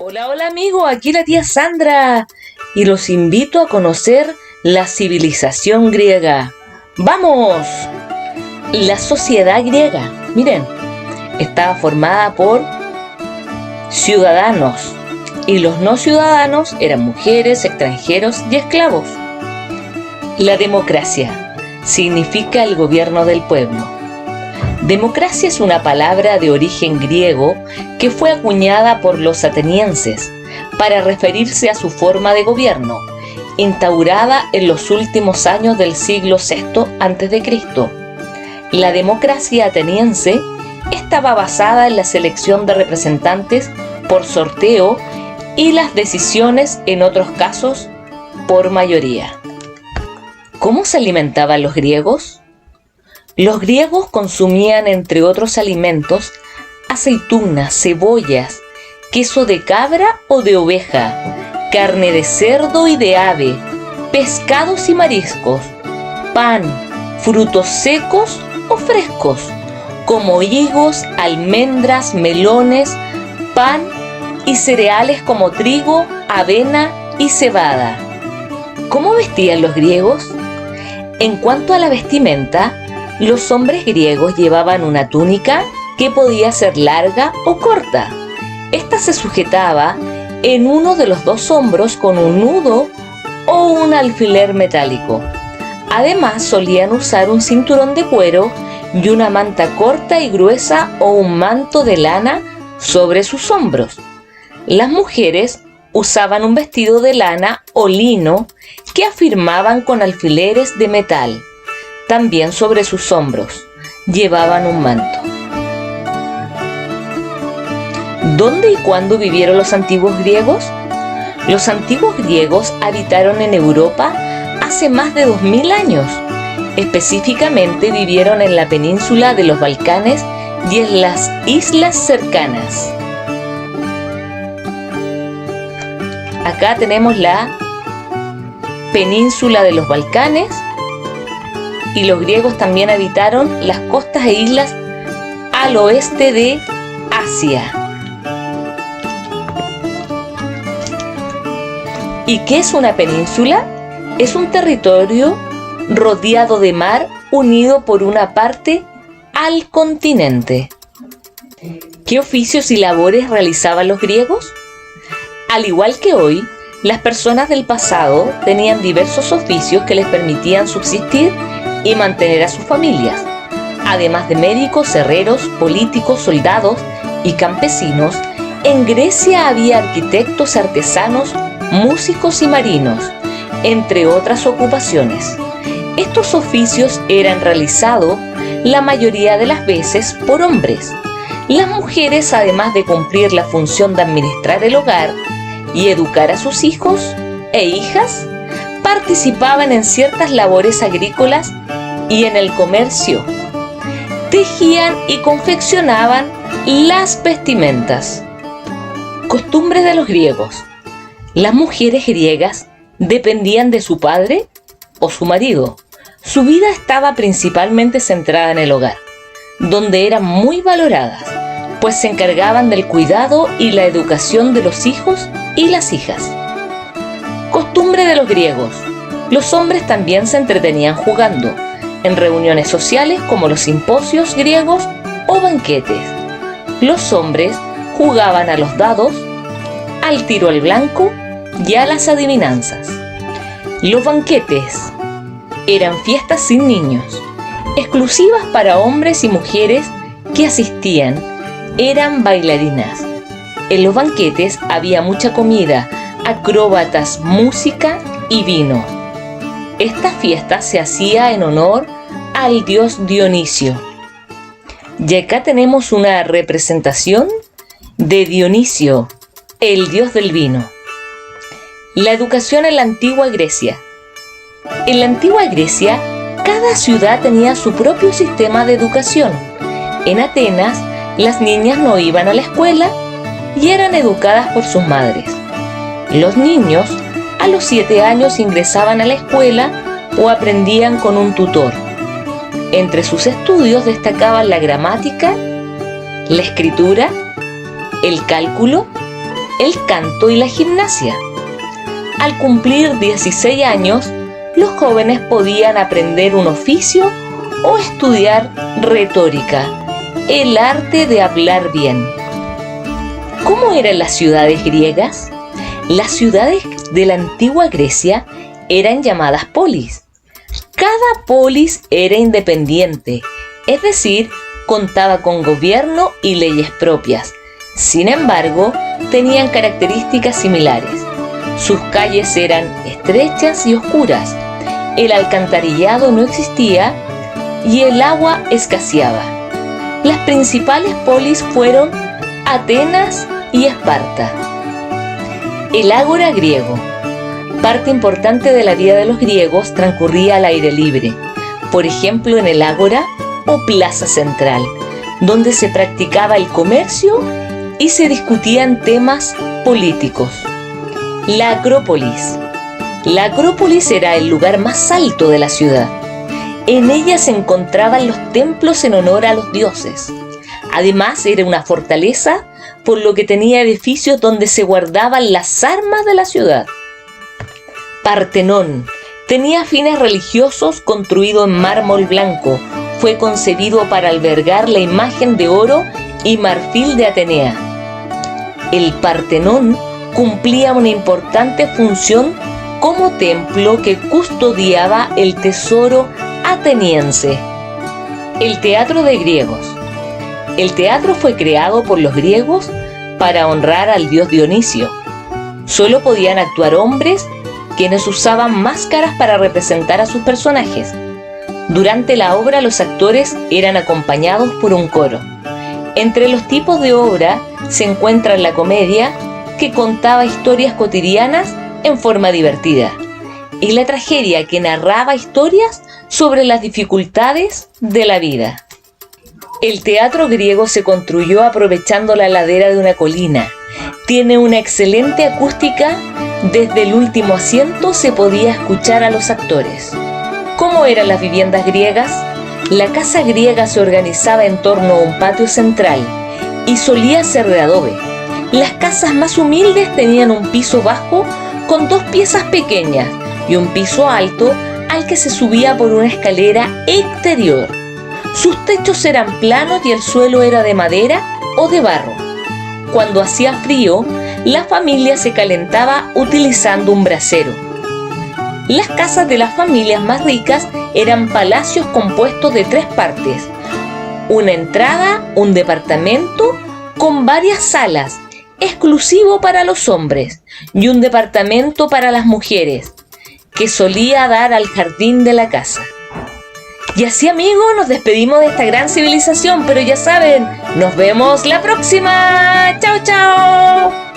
Hola, hola amigo, aquí la tía Sandra y los invito a conocer la civilización griega. ¡Vamos! La sociedad griega, miren, estaba formada por ciudadanos y los no ciudadanos eran mujeres, extranjeros y esclavos. La democracia significa el gobierno del pueblo. Democracia es una palabra de origen griego que fue acuñada por los atenienses para referirse a su forma de gobierno, instaurada en los últimos años del siglo VI a.C. La democracia ateniense estaba basada en la selección de representantes por sorteo y las decisiones, en otros casos, por mayoría. ¿Cómo se alimentaban los griegos? Los griegos consumían, entre otros alimentos, aceitunas, cebollas, queso de cabra o de oveja, carne de cerdo y de ave, pescados y mariscos, pan, frutos secos o frescos, como higos, almendras, melones, pan y cereales como trigo, avena y cebada. ¿Cómo vestían los griegos? En cuanto a la vestimenta, los hombres griegos llevaban una túnica que podía ser larga o corta. Esta se sujetaba en uno de los dos hombros con un nudo o un alfiler metálico. Además, solían usar un cinturón de cuero y una manta corta y gruesa o un manto de lana sobre sus hombros. Las mujeres usaban un vestido de lana o lino que afirmaban con alfileres de metal. También sobre sus hombros llevaban un manto. ¿Dónde y cuándo vivieron los antiguos griegos? Los antiguos griegos habitaron en Europa hace más de 2000 años. Específicamente vivieron en la península de los Balcanes y en las islas cercanas. Acá tenemos la península de los Balcanes. Y los griegos también habitaron las costas e islas al oeste de Asia. ¿Y qué es una península? Es un territorio rodeado de mar unido por una parte al continente. ¿Qué oficios y labores realizaban los griegos? Al igual que hoy, las personas del pasado tenían diversos oficios que les permitían subsistir y mantener a sus familias. Además de médicos, herreros, políticos, soldados y campesinos, en Grecia había arquitectos, artesanos, músicos y marinos, entre otras ocupaciones. Estos oficios eran realizados la mayoría de las veces por hombres. Las mujeres, además de cumplir la función de administrar el hogar y educar a sus hijos e hijas, participaban en ciertas labores agrícolas y en el comercio. Tejían y confeccionaban las vestimentas. Costumbres de los griegos. Las mujeres griegas dependían de su padre o su marido. Su vida estaba principalmente centrada en el hogar, donde eran muy valoradas, pues se encargaban del cuidado y la educación de los hijos y las hijas. Costumbre de los griegos. Los hombres también se entretenían jugando en reuniones sociales como los simposios griegos o banquetes. Los hombres jugaban a los dados, al tiro al blanco y a las adivinanzas. Los banquetes eran fiestas sin niños, exclusivas para hombres y mujeres que asistían. Eran bailarinas. En los banquetes había mucha comida, acróbatas, música y vino. Esta fiesta se hacía en honor al dios Dionisio. Y acá tenemos una representación de Dionisio, el dios del vino. La educación en la antigua Grecia. En la antigua Grecia, cada ciudad tenía su propio sistema de educación. En Atenas, las niñas no iban a la escuela y eran educadas por sus madres. Los niños a los 7 años ingresaban a la escuela o aprendían con un tutor. Entre sus estudios destacaban la gramática, la escritura, el cálculo, el canto y la gimnasia. Al cumplir 16 años, los jóvenes podían aprender un oficio o estudiar retórica, el arte de hablar bien. ¿Cómo eran las ciudades griegas? Las ciudades de la antigua Grecia eran llamadas polis. Cada polis era independiente, es decir, contaba con gobierno y leyes propias. Sin embargo, tenían características similares. Sus calles eran estrechas y oscuras, el alcantarillado no existía y el agua escaseaba. Las principales polis fueron Atenas y Esparta. El ágora griego. Parte importante de la vida de los griegos transcurría al aire libre, por ejemplo en el ágora o plaza central, donde se practicaba el comercio y se discutían temas políticos. La Acrópolis. La Acrópolis era el lugar más alto de la ciudad. En ella se encontraban los templos en honor a los dioses. Además, era una fortaleza, por lo que tenía edificios donde se guardaban las armas de la ciudad. Partenón. Tenía fines religiosos, construido en mármol blanco. Fue concebido para albergar la imagen de oro y marfil de Atenea. El Partenón cumplía una importante función como templo que custodiaba el tesoro ateniense. El teatro de griegos. El teatro fue creado por los griegos para honrar al dios Dionisio. Solo podían actuar hombres, quienes usaban máscaras para representar a sus personajes. Durante la obra los actores eran acompañados por un coro. Entre los tipos de obra se encuentra la comedia, que contaba historias cotidianas en forma divertida, y la tragedia, que narraba historias sobre las dificultades de la vida. El teatro griego se construyó aprovechando la ladera de una colina. Tiene una excelente acústica. Desde el último asiento se podía escuchar a los actores. ¿Cómo eran las viviendas griegas? La casa griega se organizaba en torno a un patio central y solía ser de adobe. Las casas más humildes tenían un piso bajo con 2 piezas pequeñas y un piso alto al que se subía por una escalera exterior. Sus techos eran planos y el suelo era de madera o de barro. Cuando hacía frío, la familia se calentaba utilizando un brasero. Las casas de las familias más ricas eran palacios compuestos de 3 partes: una entrada, un departamento con varias salas, exclusivo para los hombres, y un departamento para las mujeres, que solía dar al jardín de la casa. Y así, amigos, nos despedimos de esta gran civilización, pero ya saben, nos vemos la próxima. ¡Chao, chao!